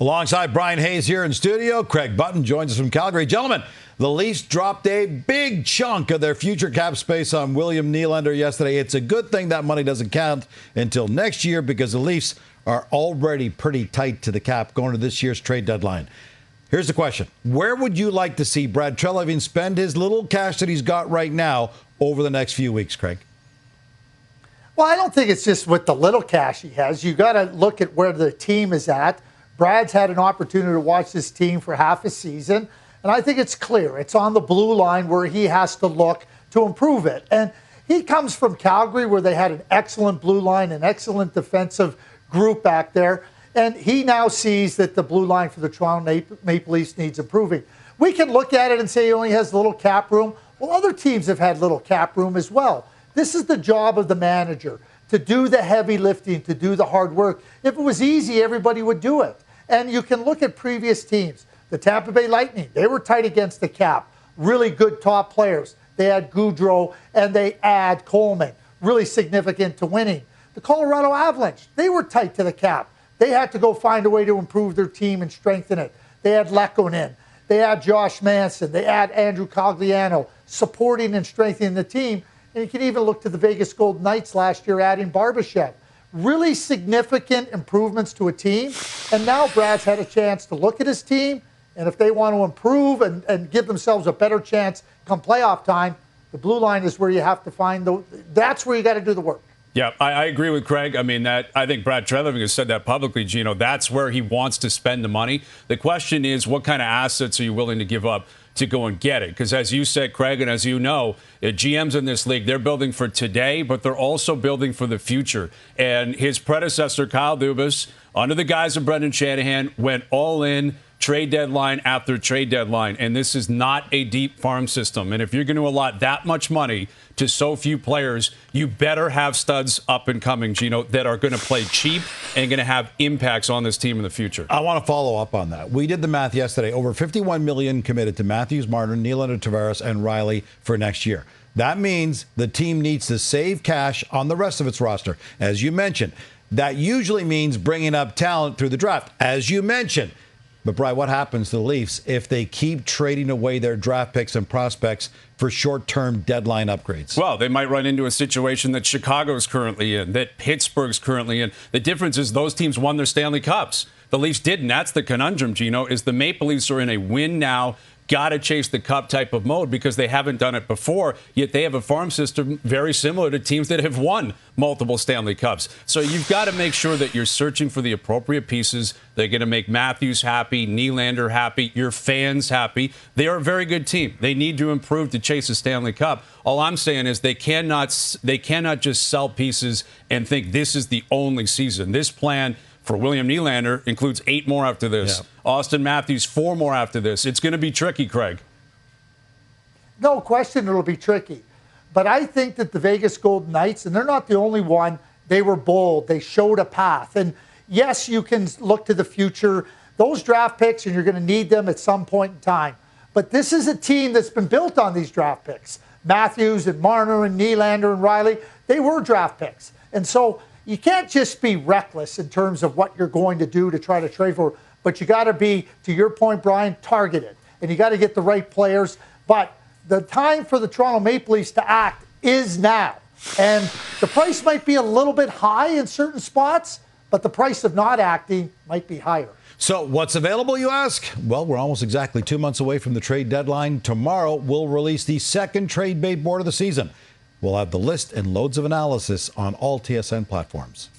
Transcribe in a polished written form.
Alongside Brian Hayes here in studio, Craig Button joins us from Calgary. Gentlemen, the Leafs dropped a big chunk of their future cap space on William Nylander yesterday. It's a good thing that money doesn't count until next year because the Leafs are already pretty tight to the cap going to this year's trade deadline. Here's the question. Where would you like to see Brad Treliving spend his little cash that he's got right now over the next few weeks, Craig? Well, I don't think it's just with the little cash he has. You got to look at where the team is at. Brad's had an opportunity to watch this team for half a season, and I think it's clear. It's on the blue line where he has to look to improve it. And he comes from Calgary where they had an excellent blue line, an excellent defensive group back there, and he now sees that the blue line for the Toronto Maple Leafs needs improving. We can look at it and say he only has little cap room. Well, other teams have had little cap room as well. This is the job of the manager, to do the heavy lifting, to do the hard work. If it was easy, everybody would do it. And you can look at previous teams. The Tampa Bay Lightning, they were tight against the cap. Really good top players. They had Goudreau and they add Coleman. Really significant to winning. The Colorado Avalanche, they were tight to the cap. They had to go find a way to improve their team and strengthen it. They had Lekkonen. They had Josh Manson. They had Andrew Cogliano supporting and strengthening the team. And you can even look to the Vegas Golden Knights last year adding Barbashev. Really significant improvements to a team. And now Brad's had a chance to look at his team. And if they want to improve and give themselves a better chance come playoff time, the blue line is where you have to find that's where you got to do the work. Yeah, I agree with Craig. I mean, I think Brad Treliving has said that publicly, Gino. That's where he wants to spend the money. The question is, what kind of assets are you willing to give up to go and get it? Because as you said, Craig, and as you know, GMs in this league, they're building for today, but they're also building for the future. And his predecessor, Kyle Dubas, under the guise of Brendan Shanahan, went all in, trade deadline after trade deadline. And this is not a deep farm system. And if you're going to allot that much money to so few players, you better have studs up and coming, Gino, that are going to play cheap and going to have impacts on this team in the future. I want to follow up on that. We did the math yesterday. Over $51 million committed to Matthews, Marner, Nylander, Tavares, and Riley for next year. That means the team needs to save cash on the rest of its roster. As you mentioned, that usually means bringing up talent through the draft, as you mentioned. But, Brian, what happens to the Leafs if they keep trading away their draft picks and prospects for short-term deadline upgrades? Well, they might run into a situation that Chicago's currently in, that Pittsburgh's currently in. The difference is those teams won their Stanley Cups. The Leafs didn't. That's the conundrum, Gino, is the Maple Leafs are in a win-now, got-to-chase the cup type of mode because they haven't done it before, yet they have a farm system very similar to teams that have won multiple Stanley Cups. So you've got to make sure that you're searching for the appropriate pieces. They're going to make Matthews happy, Nylander happy, your fans happy. They are a very good team. They need to improve to chase a Stanley Cup. All I'm saying is they cannot just sell pieces and think this is the only season. This plan for William Nylander includes 8 more after this. Yeah. Austin Matthews, 4 more after this. It's going to be tricky, Craig. No question it'll be tricky. But I think that the Vegas Golden Knights, and they're not the only one, they were bold. They showed a path. And yes, you can look to the future. Those draft picks, and you're going to need them at some point in time. But this is a team that's been built on these draft picks. Matthews and Marner and Nylander and Riley, they were draft picks. And so you can't just be reckless in terms of what you're going to do to try to trade for, but you got to be, to your point, Brian, targeted. And you got to get the right players. But the time for the Toronto Maple Leafs to act is now. And the price might be a little bit high in certain spots, but the price of not acting might be higher. So what's available, you ask? Well, we're almost exactly 2 months away from the trade deadline. Tomorrow, we'll release the second trade bait board of the season. We'll have the list and loads of analysis on all TSN platforms.